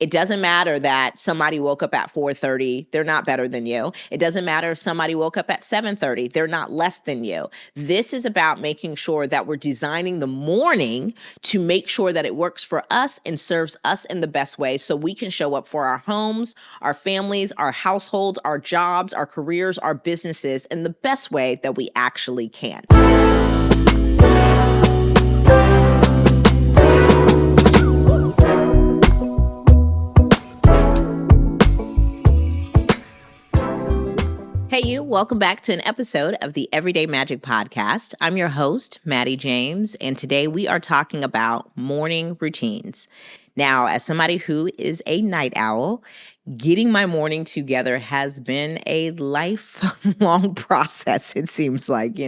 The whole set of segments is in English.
It doesn't matter that somebody woke up at 4:30, they're not better than you. It doesn't matter if somebody woke up at 7:30, they're not less than you. This is about making sure that we're designing the morning to make sure that it works for us and serves us in the best way so we can show up for our homes, our families, our households, our jobs, our careers, our businesses in the best way that we actually can. Hey, you, welcome back to an episode of the Everyday Magic Podcast. I'm your host, Maddie James, and today we are talking about morning routines. Now, as somebody who is a night owl, getting my morning together has been a lifelong process, it seems like,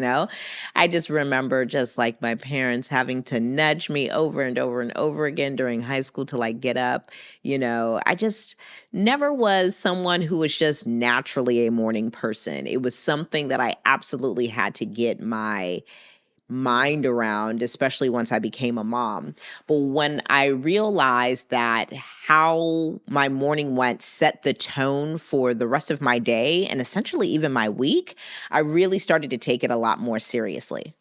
I just remember just like my parents having to nudge me over and over and over again during high school to get up. I just never was someone who was just naturally a morning person. It was something that I absolutely had to get my mind around, especially once I became a mom. But when I realized that how my morning went set the tone for the rest of my day and essentially even my week, I really started to take it a lot more seriously.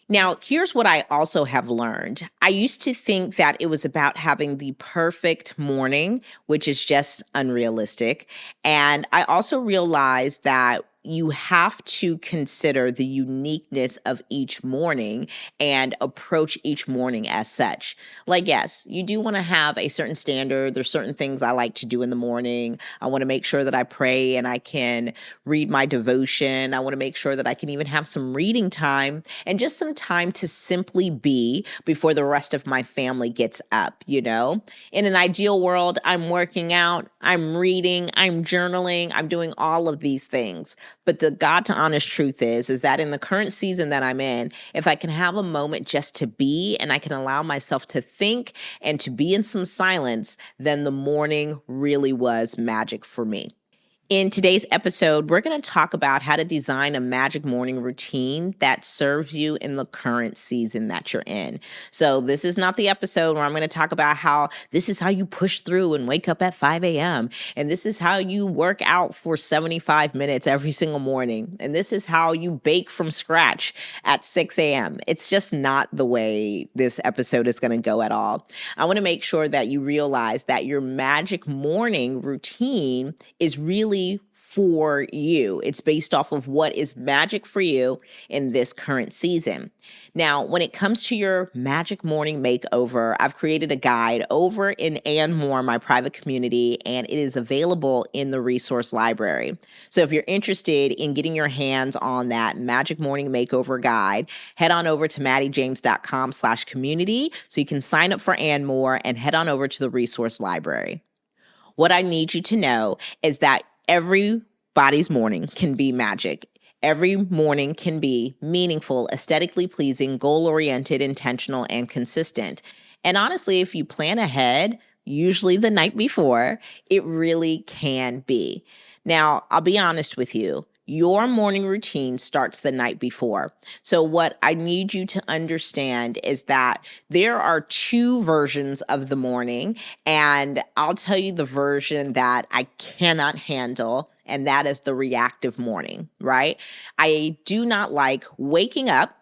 Now, here's what I also have learned. I used to think that it was about having the perfect morning, which is just unrealistic. And I also realized that you have to consider the uniqueness of each morning and approach each morning as such. Yes, you do want to have a certain standard. There's certain things I like to do in the morning. I want to make sure that I pray and I can read my devotion. I want to make sure that I can even have some reading time and just some time to simply be before the rest of my family gets up, In an ideal world, I'm working out, I'm reading, I'm journaling, I'm doing all of these things. But the God to honest truth is that in the current season that I'm in, if I can have a moment just to be and I can allow myself to think and to be in some silence, then the morning really was magic for me. In today's episode, we're going to talk about how to design a magic morning routine that serves you in the current season that you're in. So this is not the episode where I'm going to talk about how this is how you push through and wake up at 5 a.m. And this is how you work out for 75 minutes every single morning. And this is how you bake from scratch at 6 a.m. It's just not the way this episode is going to go at all. I want to make sure that you realize that your magic morning routine is really for you. It's based off of what is magic for you in this current season. Now, when it comes to your magic morning makeover, I've created a guide over in And More, my private community, and it is available in the resource library. So if you're interested in getting your hands on that magic morning makeover guide, head on over to maddiejames.com/community so you can sign up for And More and head on over to the resource library. What I need you to know is that everybody's morning can be magic. Every morning can be meaningful, aesthetically pleasing, goal-oriented, intentional, and consistent. And honestly, if you plan ahead, usually the night before, it really can be. Now, I'll be honest with you. Your morning routine starts the night before. So what I need you to understand is that there are two versions of the morning, and I'll tell you the version that I cannot handle, and that is the reactive morning, right? I do not like waking up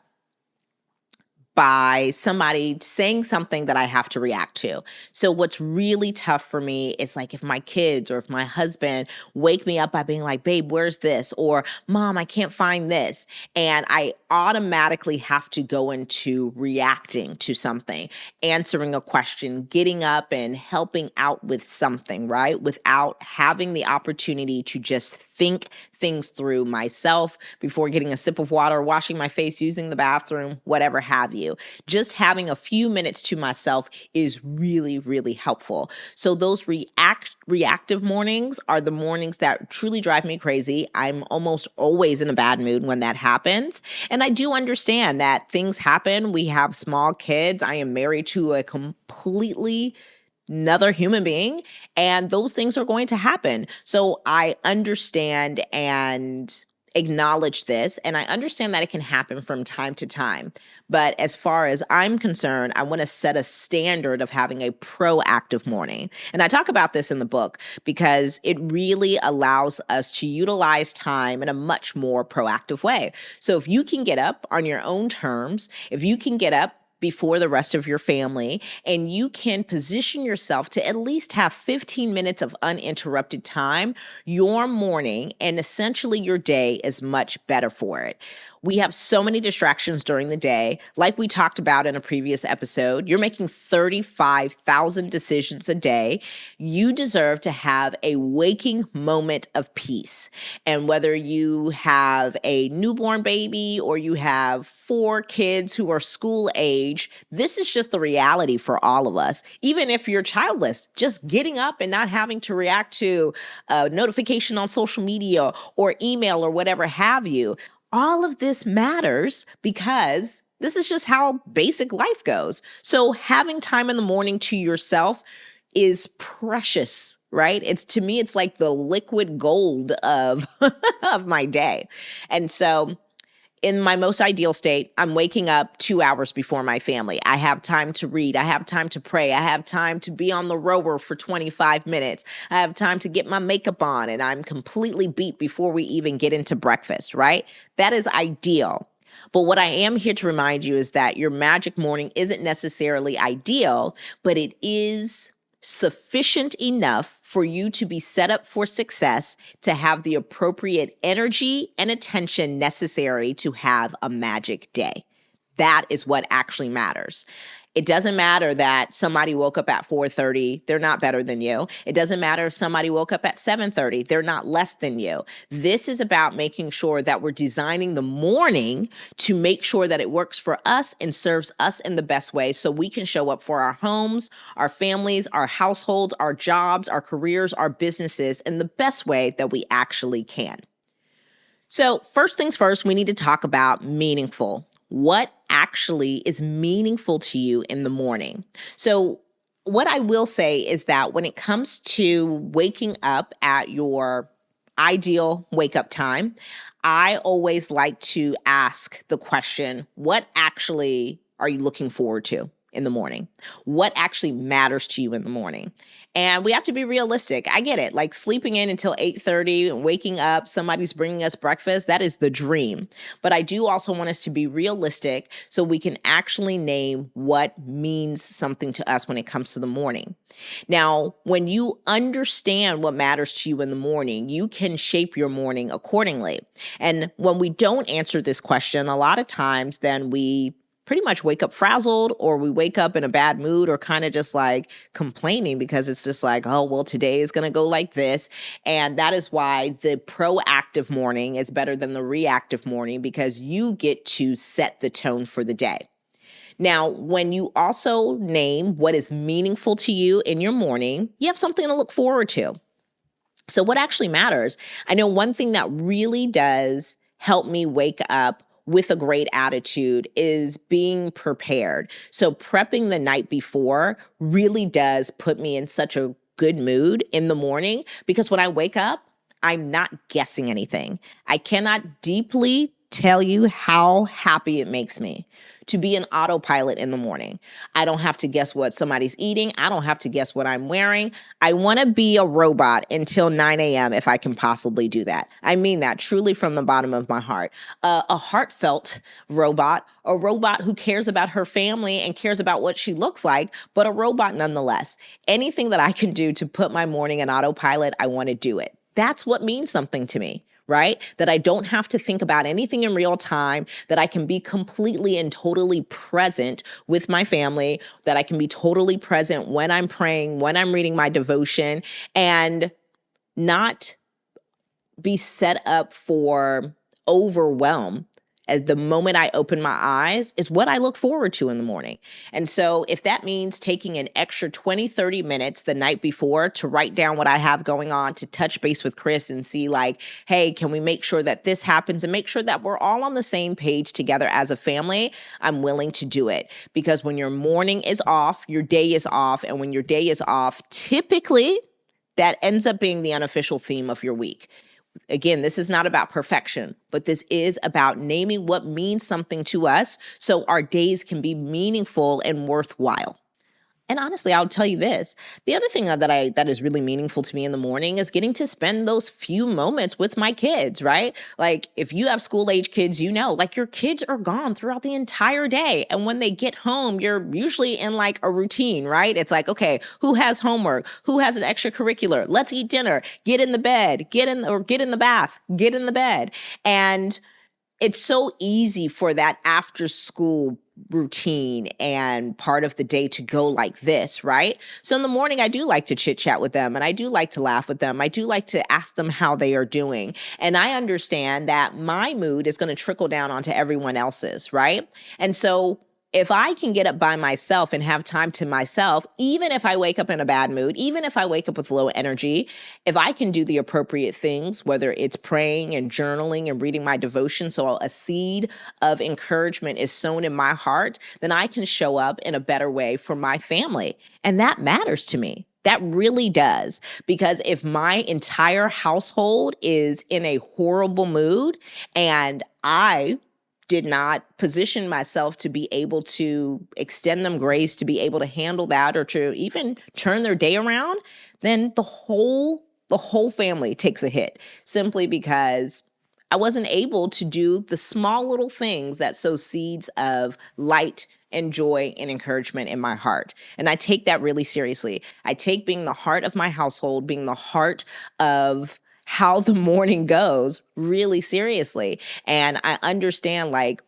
by somebody saying something that I have to react to. So what's really tough for me is if my kids or if my husband wake me up by being like, babe, where's this? Or mom, I can't find this. And I automatically have to go into reacting to something, answering a question, getting up and helping out with something, right? Without having the opportunity to just think things through myself before getting a sip of water, washing my face, using the bathroom, whatever have you. Just having a few minutes to myself is really, really helpful. So those reactive mornings are the mornings that truly drive me crazy. I'm almost always in a bad mood when that happens. And I do understand that things happen. We have small kids. I am married to a completely another human being, and those things are going to happen. So I understand and acknowledge this, and I understand that it can happen from time to time. But as far as I'm concerned, I want to set a standard of having a proactive morning. And I talk about this in the book because it really allows us to utilize time in a much more proactive way. So if you can get up on your own terms, if you can get up before the rest of your family, and you can position yourself to at least have 15 minutes of uninterrupted time, your morning and essentially your day is much better for it. We have so many distractions during the day. Like we talked about in a previous episode, you're making 35,000 decisions a day. You deserve to have a waking moment of peace. And whether you have a newborn baby or you have 4 kids who are school age, this is just the reality for all of us. Even if you're childless, just getting up and not having to react to a notification on social media or email or whatever have you. All of this matters because this is just how basic life goes. So having time in the morning to yourself is precious, right? To me, it's like the liquid gold of, of my day. And so in my most ideal state, I'm waking up 2 hours before my family. I have time to read. I have time to pray. I have time to be on the rower for 25 minutes. I have time to get my makeup on, and I'm completely beat before we even get into breakfast, right? That is ideal. But what I am here to remind you is that your magic morning isn't necessarily ideal, but it is sufficient enough for you to be set up for success, to have the appropriate energy and attention necessary to have a magic day. That is what actually matters. It doesn't matter that somebody woke up at 4:30, they're not better than you. It doesn't matter if somebody woke up at 7:30, they're not less than you. This is about making sure that we're designing the morning to make sure that it works for us and serves us in the best way so we can show up for our homes, our families, our households, our jobs, our careers, our businesses in the best way that we actually can. So first things first, we need to talk about meaningful. What actually is meaningful to you in the morning? So what I will say is that when it comes to waking up at your ideal wake up time, I always like to ask the question, what actually are you looking forward to in the morning? What actually matters to you in the morning? And we have to be realistic. I get it. Like sleeping in until 8:30, waking up, somebody's bringing us breakfast, that is the dream. But I do also want us to be realistic so we can actually name what means something to us when it comes to the morning. Now, when you understand what matters to you in the morning, you can shape your morning accordingly. And when we don't answer this question, a lot of times then we pretty much wake up frazzled, or we wake up in a bad mood, or kind of just like complaining because it's just like, oh, well, today is going to go like this. And that is why the proactive morning is better than the reactive morning, because you get to set the tone for the day. Now, when you also name what is meaningful to you in your morning, you have something to look forward to. So what actually matters? I know one thing that really does help me wake up with a great attitude is being prepared. So prepping the night before really does put me in such a good mood in the morning, because when I wake up, I'm not guessing anything. I cannot deeply tell you how happy it makes me to be an autopilot in the morning. I don't have to guess what somebody's eating. I don't have to guess what I'm wearing. I want to be a robot until 9 a.m. if I can possibly do that. I mean that truly from the bottom of my heart. A heartfelt robot, a robot who cares about her family and cares about what she looks like, but a robot nonetheless. Anything that I can do to put my morning in autopilot, I want to do it. That's what means something to me. Right? That I don't have to think about anything in real time, that I can be completely and totally present with my family, that I can be totally present when I'm praying, when I'm reading my devotion, and not be set up for overwhelm. As the moment I open my eyes is what I look forward to in the morning. And so if that means taking an extra 20, 30 minutes the night before to write down what I have going on, to touch base with Chris and see like, hey, can we make sure that this happens and make sure that we're all on the same page together as a family, I'm willing to do it. Because when your morning is off, your day is off. And when your day is off, typically that ends up being the unofficial theme of your week. Again, this is not about perfection, but this is about naming what means something to us so our days can be meaningful and worthwhile. And honestly, I'll tell you this. The other thing that is really meaningful to me in the morning is getting to spend those few moments with my kids, right? Like if you have school age kids, you know, like your kids are gone throughout the entire day. And when they get home, you're usually in like a routine, right? It's like, okay, who has homework? Who has an extracurricular? Let's eat dinner. Get in the bed. Get in the bath. Get in the bed. And it's so easy for that after school routine and part of the day to go like this, right? So in the morning, I do like to chit chat with them and I do like to laugh with them. I do like to ask them how they are doing. And I understand that my mood is going to trickle down onto everyone else's, right? And so if I can get up by myself and have time to myself, even if I wake up in a bad mood, even if I wake up with low energy, if I can do the appropriate things, whether it's praying and journaling and reading my devotion, so a seed of encouragement is sown in my heart, then I can show up in a better way for my family. And that matters to me. That really does. Because if my entire household is in a horrible mood and I did not position myself to be able to extend them grace, to be able to handle that, or to even turn their day around, then the whole family takes a hit simply because I wasn't able to do the small little things that sow seeds of light and joy and encouragement in my heart. And I take that really seriously. I take being the heart of my household, being the heart of how the morning goes really seriously. And I understand like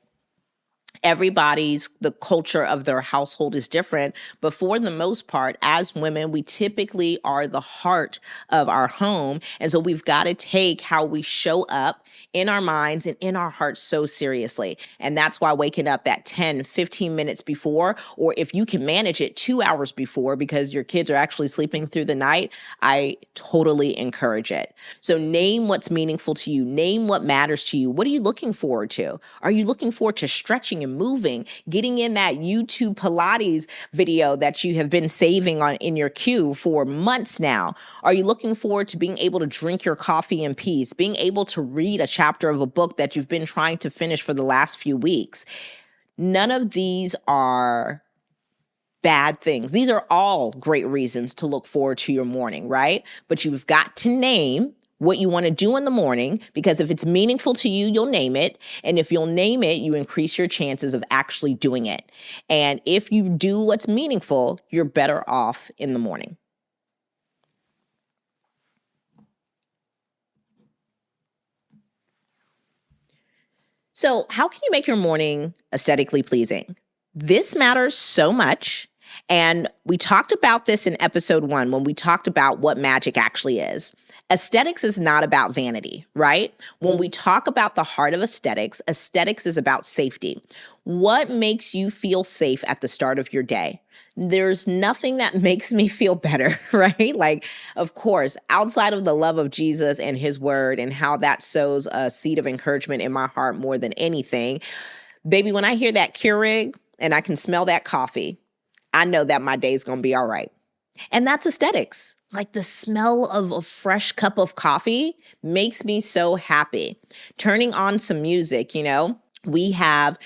the culture of their household is different, but for the most part, as women, we typically are the heart of our home. And so we've got to take how we show up in our minds and in our hearts so seriously. And that's why waking up that 10, 15 minutes before, or if you can manage it 2 hours before because your kids are actually sleeping through the night, I totally encourage it. So name what's meaningful to you. Name what matters to you. What are you looking forward to? Are you looking forward to stretching and moving, getting in that YouTube Pilates video that you have been saving on in your queue for months now? Are you looking forward to being able to drink your coffee in peace, being able to read a chapter of a book that you've been trying to finish for the last few weeks? None of these are bad things. These are all great reasons to look forward to your morning, right? But you've got to name what you want to do in the morning, because if it's meaningful to you, you'll name it. And if you'll name it, you increase your chances of actually doing it. And if you do what's meaningful, you're better off in the morning. So, how can you make your morning aesthetically pleasing? This matters so much. And we talked about this in episode 1 when we talked about what magic actually is. Aesthetics is not about vanity, right? When we talk about the heart of aesthetics, aesthetics is about safety. What makes you feel safe at the start of your day? There's nothing that makes me feel better, right? Like, of course, outside of the love of Jesus and his word and how that sows a seed of encouragement in my heart more than anything, baby, when I hear that Keurig and I can smell that coffee, I know that my day's going to be all right. And that's aesthetics. Like the smell of a fresh cup of coffee makes me so happy. Turning on some music, we have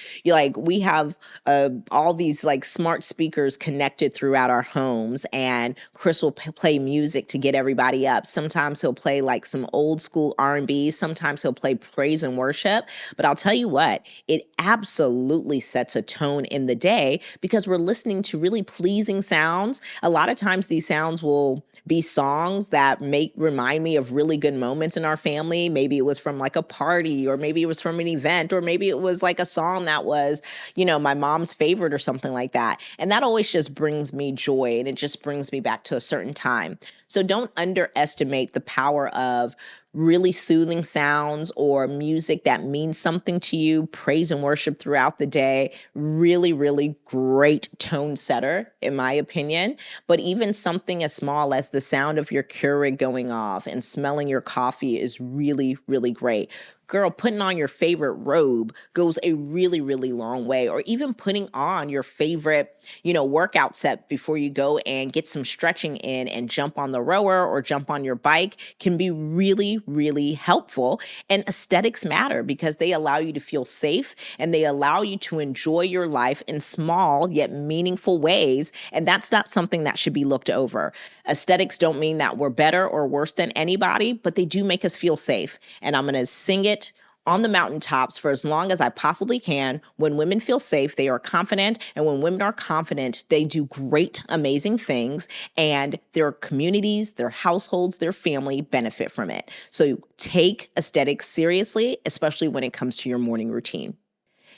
all these like smart speakers connected throughout our homes, and Chris will play music to get everybody up. Sometimes he'll play like some old school R&B. Sometimes he'll play praise and worship. But I'll tell you what, it absolutely sets a tone in the day because we're listening to really pleasing sounds. A lot of times these sounds will be songs that remind me of really good moments in our family. Maybe it was from like a party, or maybe it was from an event, or maybe it was like a song that was, my mom's favorite or something like that. And that always just brings me joy, and it just brings me back to a certain time. So don't underestimate the power of really soothing sounds or music that means something to you. Praise and worship throughout the day. Really, really great tone setter, in my opinion. But even something as small as the sound of your Keurig going off and smelling your coffee is really, really great. Girl, putting on your favorite robe goes a really, really long way. Or even putting on your favorite, workout set before you go and get some stretching in and jump on the rower or jump on your bike can be really, really helpful. And aesthetics matter because they allow you to feel safe and they allow you to enjoy your life in small yet meaningful ways. And that's not something that should be looked over. Aesthetics don't mean that we're better or worse than anybody, but they do make us feel safe. And I'm going to sing it on the mountaintops for as long as I possibly can. When women feel safe, they are confident. And when women are confident, they do great, amazing things. And their communities, their households, their family benefit from it. So take aesthetics seriously, especially when it comes to your morning routine.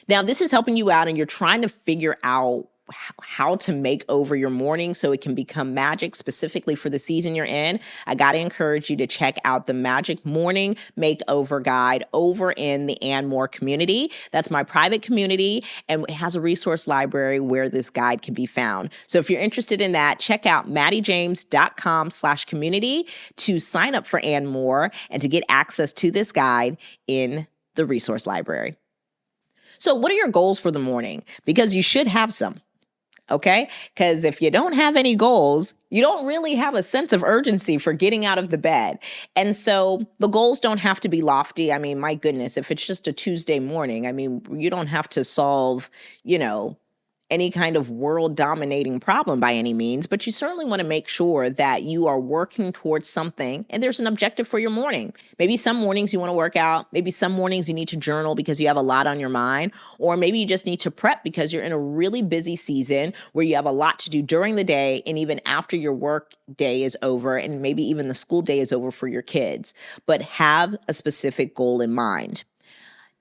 Now, this is helping you out and you're trying to figure out how to make over your morning so it can become magic specifically for the season you're in. I got to encourage you to check out the Magic Morning Makeover Guide over in the And More community. That's my private community, and it has a resource library where this guide can be found. So if you're interested in that, check out maddiejames.com/community to sign up for And More and to get access to this guide in the resource library. So what are your goals for the morning? Because you should have some. Okay? Because if you don't have any goals, you don't really have a sense of urgency for getting out of the bed. And so the goals don't have to be lofty. I mean, my goodness, if it's just a Tuesday morning, I mean, you don't have to solve, any kind of world dominating problem by any means, but you certainly want to make sure that you are working towards something and there's an objective for your morning. Maybe some mornings you want to work out. Maybe some mornings you need to journal because you have a lot on your mind, or maybe you just need to prep because you're in a really busy season where you have a lot to do during the day and even after your work day is over and maybe even the school day is over for your kids. But have a specific goal in mind.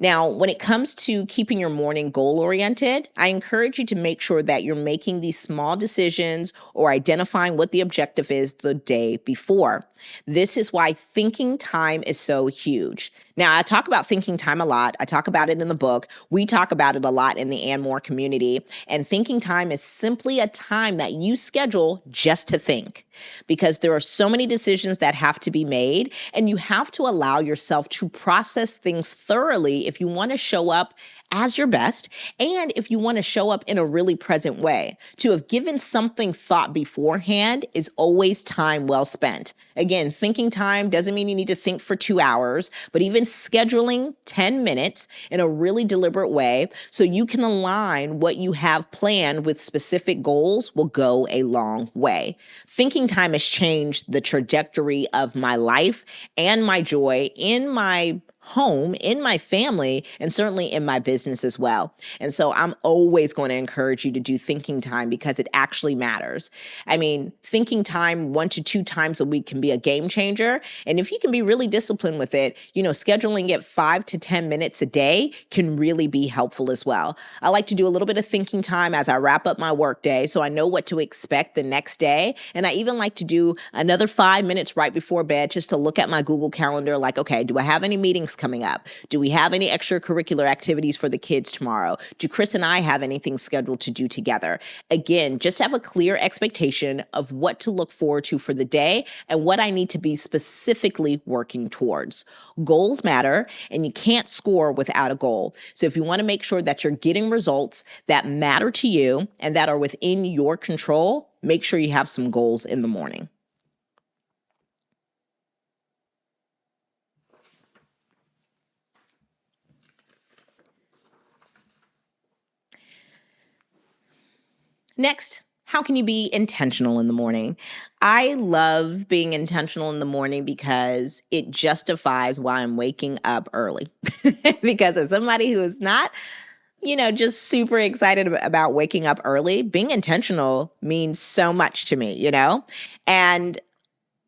Now, when it comes to keeping your morning goal-oriented, I encourage you to make sure that you're making these small decisions or identifying what the objective is the day before. This is why thinking time is so huge. Now, I talk about thinking time a lot. I talk about it in the book. We talk about it a lot in the And More community. And thinking time is simply a time that you schedule just to think, because there are so many decisions that have to be made, and you have to allow yourself to process things thoroughly if you want to show up as your best, and if you want to show up in a really present way. To have given something thought beforehand is always time well spent. Again, thinking time doesn't mean you need to think for 2 hours, but even scheduling 10 minutes in a really deliberate way so you can align what you have planned with specific goals will go a long way. Thinking time has changed the trajectory of my life and my joy in my home, in my family, and certainly in my business as well. And so I'm always going to encourage you to do thinking time because it actually matters. I mean, thinking time 1 to 2 times a week can be a game changer. And if you can be really disciplined with it, scheduling it 5 to 10 minutes a day can really be helpful as well. I like to do a little bit of thinking time as I wrap up my workday so I know what to expect the next day. And I even like to do another 5 minutes right before bed just to look at my Google Calendar like, okay, do I have any meetings coming up? Do we have any extracurricular activities for the kids tomorrow? Do Chris and I have anything scheduled to do together? Again, just have a clear expectation of what to look forward to for the day and what I need to be specifically working towards. Goals matter, and you can't score without a goal. So if you want to make sure that you're getting results that matter to you and that are within your control, make sure you have some goals in the morning. Next, how can you be intentional in the morning? I love being intentional in the morning because it justifies why I'm waking up early. Because as somebody who is not, just super excited about waking up early, being intentional means so much to me, And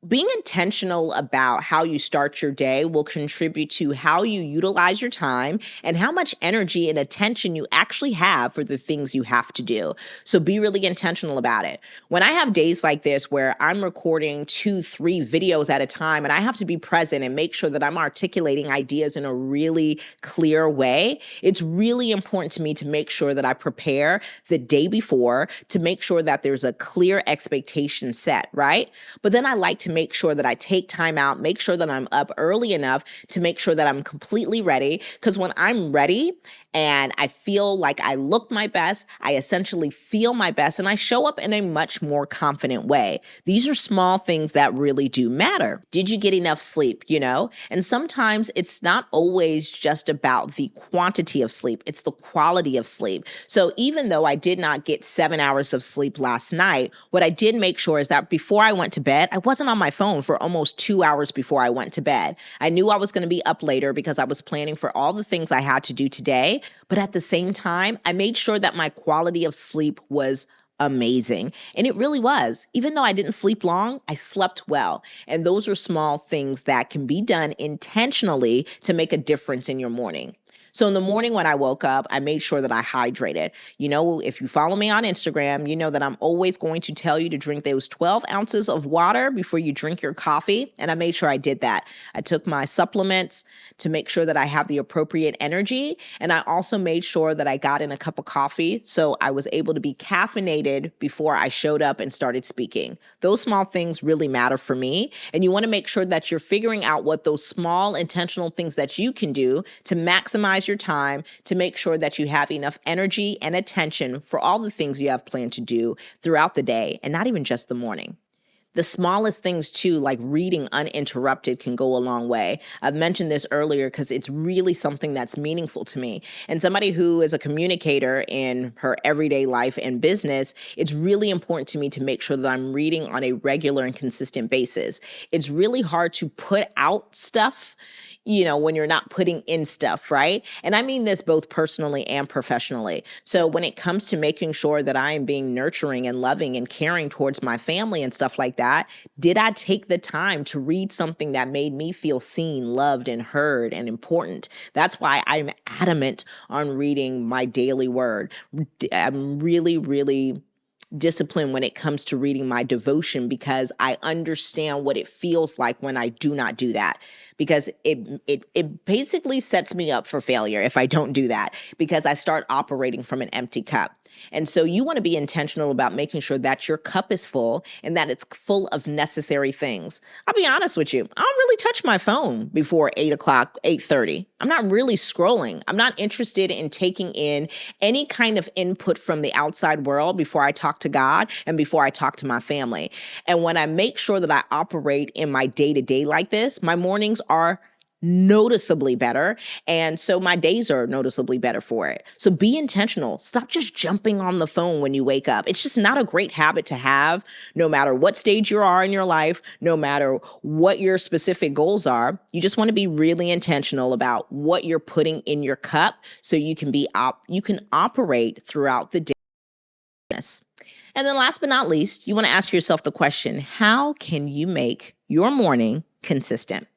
being intentional about how you start your day will contribute to how you utilize your time and how much energy and attention you actually have for the things you have to do. So be really intentional about it. When I have days like this where I'm recording 2, 3 videos at a time and I have to be present and make sure that I'm articulating ideas in a really clear way, it's really important to me to make sure that I prepare the day before to make sure that there's a clear expectation set, right? But then I like to make sure that I take time out, make sure that I'm up early enough to make sure that I'm completely ready. Because when I'm ready and I feel like I look my best, I essentially feel my best, and I show up in a much more confident way. These are small things that really do matter. Did you get enough sleep, And sometimes it's not always just about the quantity of sleep, it's the quality of sleep. So even though I did not get 7 hours of sleep last night, what I did make sure is that before I went to bed, I wasn't on my phone for almost 2 hours before I went to bed. I knew I was going to be up later because I was planning for all the things I had to do today. But at the same time, I made sure that my quality of sleep was amazing. And it really was. Even though I didn't sleep long, I slept well. And those are small things that can be done intentionally to make a difference in your morning. So in the morning when I woke up, I made sure that I hydrated. If you follow me on Instagram, you know that I'm always going to tell you to drink those 12 ounces of water before you drink your coffee. And I made sure I did that. I took my supplements to make sure that I have the appropriate energy. And I also made sure that I got in a cup of coffee so I was able to be caffeinated before I showed up and started speaking. Those small things really matter for me. And you want to make sure that you're figuring out what those small intentional things that you can do to maximize your time, to make sure that you have enough energy and attention for all the things you have planned to do throughout the day, and not even just the morning. The smallest things too, like reading uninterrupted, can go a long way. I've mentioned this earlier because it's really something that's meaningful to me. And somebody who is a communicator in her everyday life and business, it's really important to me to make sure that I'm reading on a regular and consistent basis. It's really hard to put out stuff when you're not putting in stuff, right? And I mean this both personally and professionally. So when it comes to making sure that I am being nurturing and loving and caring towards my family and stuff like that, did I take the time to read something that made me feel seen, loved, and heard and important? That's why I'm adamant on reading my daily word. I'm really, really discipline when it comes to reading my devotion because I understand what it feels like when I do not do that, because it basically sets me up for failure if I don't do that, because I start operating from an empty cup. And so you want to be intentional about making sure that your cup is full and that it's full of necessary things. I'll be honest with you. I don't really touch my phone before 8 o'clock, 8:30. I'm not really scrolling. I'm not interested in taking in any kind of input from the outside world before I talk to God and before I talk to my family. And when I make sure that I operate in my day-to-day like this, my mornings are noticeably better. And so my days are noticeably better for it. So be intentional. Stop just jumping on the phone when you wake up. It's just not a great habit to have, no matter what stage you are in your life, no matter what your specific goals are. You just want to be really intentional about what you're putting in your cup so you can operate throughout the day. And then last but not least, you want to ask yourself the question, how can you make your morning consistent?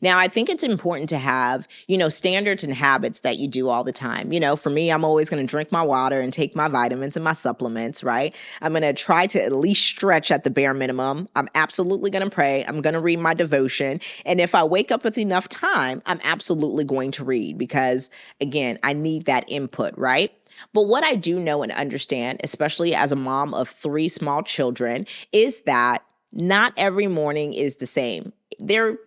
Now, I think it's important to have, standards and habits that you do all the time. For me, I'm always going to drink my water and take my vitamins and my supplements, right? I'm going to try to at least stretch at the bare minimum. I'm absolutely going to pray. I'm going to read my devotion. And if I wake up with enough time, I'm absolutely going to read because, again, I need that input, right? But what I do know and understand, especially as a mom of 3 small children, is that not every morning is the same. They're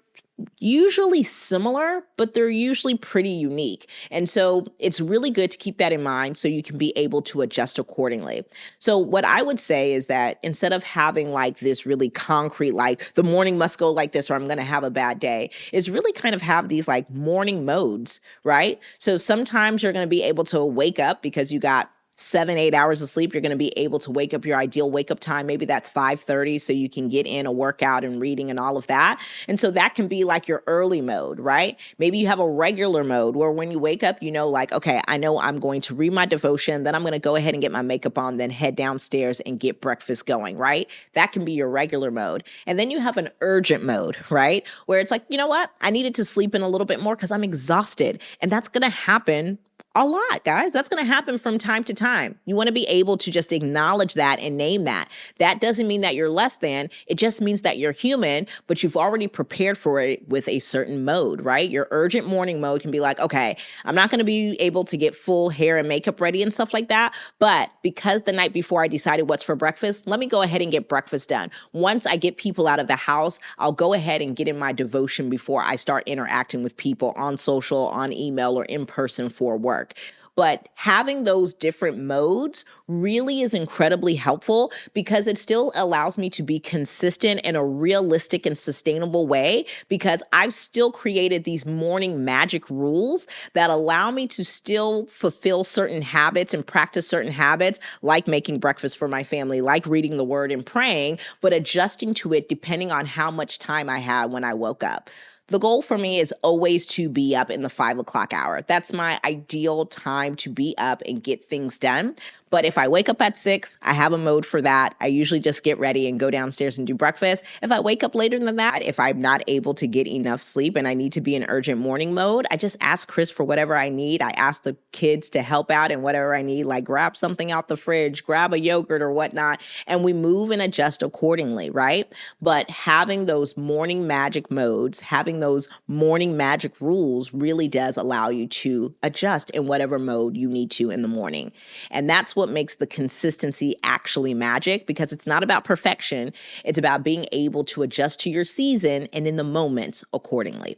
usually similar, but they're usually pretty unique. And so it's really good to keep that in mind so you can be able to adjust accordingly. So what I would say is that instead of having like this really concrete, like the morning must go like this or I'm going to have a bad day, is really kind of have these like morning modes, right? So sometimes you're going to be able to wake up because you got 7-8 hours of sleep. You're going to be able to wake up your ideal wake up time. Maybe that's 5:30 so you can get in a workout and reading and all of that. And so that can be like your early mode, right? Maybe you have a regular mode where when you wake up, okay, I know I'm going to read my devotion, then I'm going to go ahead and get my makeup on, then head downstairs and get breakfast going, right? That can be your regular mode. And then you have an urgent mode, right? Where it's like, you know what? I needed to sleep in a little bit more because I'm exhausted. And that's going to happen a lot, guys. That's going to happen from time to time. You want to be able to just acknowledge that and name that. That doesn't mean that you're less than. It just means that you're human, but you've already prepared for it with a certain mode, right? Your urgent morning mode can be like, okay, I'm not going to be able to get full hair and makeup ready and stuff like that. But because the night before I decided what's for breakfast, let me go ahead and get breakfast done. Once I get people out of the house, I'll go ahead and get in my devotion before I start interacting with people on social, on email, or in person for work. But having those different modes really is incredibly helpful because it still allows me to be consistent in a realistic and sustainable way, because I've still created these morning magic rules that allow me to still fulfill certain habits and practice certain habits, like making breakfast for my family, like reading the word and praying, but adjusting to it depending on how much time I had when I woke up. The goal for me is always to be up in the 5 o'clock hour. That's my ideal time to be up and get things done. But if I wake up at 6, I have a mode for that. I usually just get ready and go downstairs and do breakfast. If I wake up later than that, if I'm not able to get enough sleep and I need to be in urgent morning mode, I just ask Chris for whatever I need. I ask the kids to help out in whatever I need, like grab something out the fridge, grab a yogurt or whatnot, and we move and adjust accordingly, right? But having those morning magic modes, having those morning magic rules really does allow you to adjust in whatever mode you need to in the morning. And that's what makes the consistency actually magic, because it's not about perfection. It's about being able to adjust to your season and in the moment accordingly.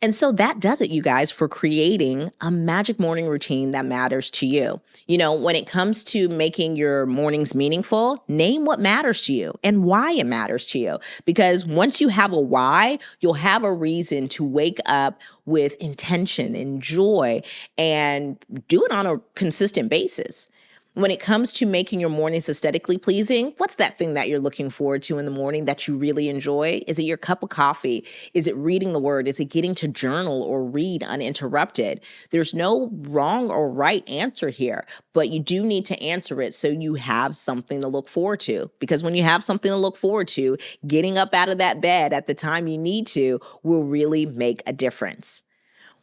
And so that does it, you guys, for creating a magic morning routine that matters to you. You know, when it comes to making your mornings meaningful, name what matters to you and why it matters to you. Because once you have a why, you'll have a reason to wake up with intention and joy and do it on a consistent basis. When it comes to making your mornings aesthetically pleasing, what's that thing that you're looking forward to in the morning that you really enjoy? Is it your cup of coffee? Is it reading the word? Is it getting to journal or read uninterrupted? There's no wrong or right answer here, but you do need to answer it so you have something to look forward to. Because when you have something to look forward to, getting up out of that bed at the time you need to will really make a difference.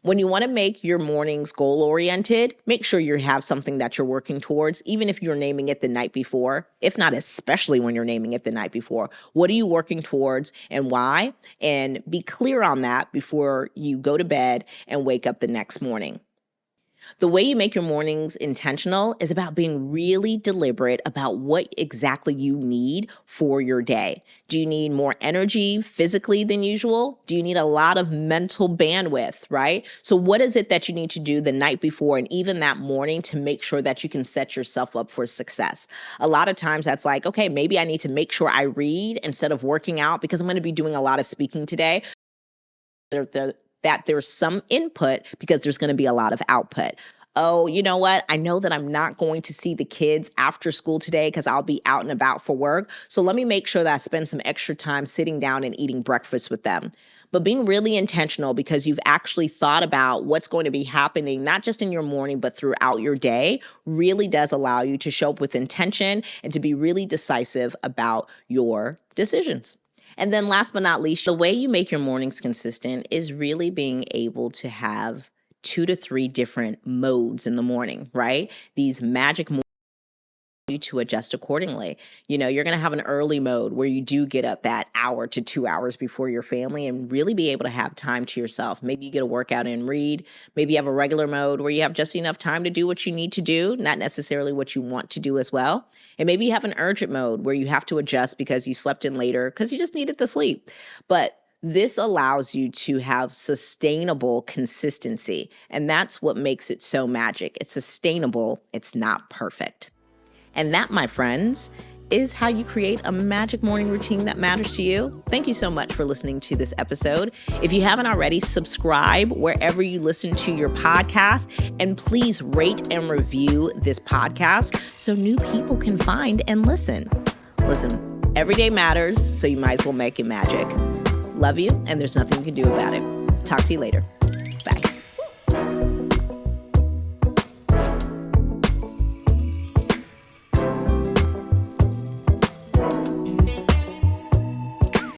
When you want to make your mornings goal-oriented, make sure you have something that you're working towards, even if you're naming it the night before, if not especially when you're naming it the night before. What are you working towards and why? And be clear on that before you go to bed and wake up the next morning. The way you make your mornings intentional is about being really deliberate about what exactly you need for your day. Do you need more energy physically than usual? Do you need a lot of mental bandwidth, right? So what is it that you need to do the night before and even that morning to make sure that you can set yourself up for success? A lot of times that's like, okay, maybe I need to make sure I read instead of working out because I'm going to be doing a lot of speaking today. That there's some input because there's going to be a lot of output. Oh, you know what? I know that I'm not going to see the kids after school today because I'll be out and about for work. So let me make sure that I spend some extra time sitting down and eating breakfast with them. But being really intentional because you've actually thought about what's going to be happening, not just in your morning, but throughout your day, really does allow you to show up with intention and to be really decisive about your decisions. And then last but not least, the way you make your mornings consistent is really being able to have 2 to 3 different modes in the morning, right? These magic modes you to adjust accordingly. You know, you're going to have an early mode where you do get up that hour to 2 hours before your family and really be able to have time to yourself. Maybe you get a workout and read. Maybe you have a regular mode where you have just enough time to do what you need to do, not necessarily what you want to do as well. And maybe you have an urgent mode where you have to adjust because you slept in later because you just needed the sleep. But this allows you to have sustainable consistency. And that's what makes it so magic. It's sustainable. It's not perfect. And that, my friends, is how you create a magic morning routine that matters to you. Thank you so much for listening to this episode. If you haven't already, subscribe wherever you listen to your podcast, and please rate and review this podcast so new people can find and listen. Listen, every day matters, so you might as well make it magic. Love you, and there's nothing you can do about it. Talk to you later.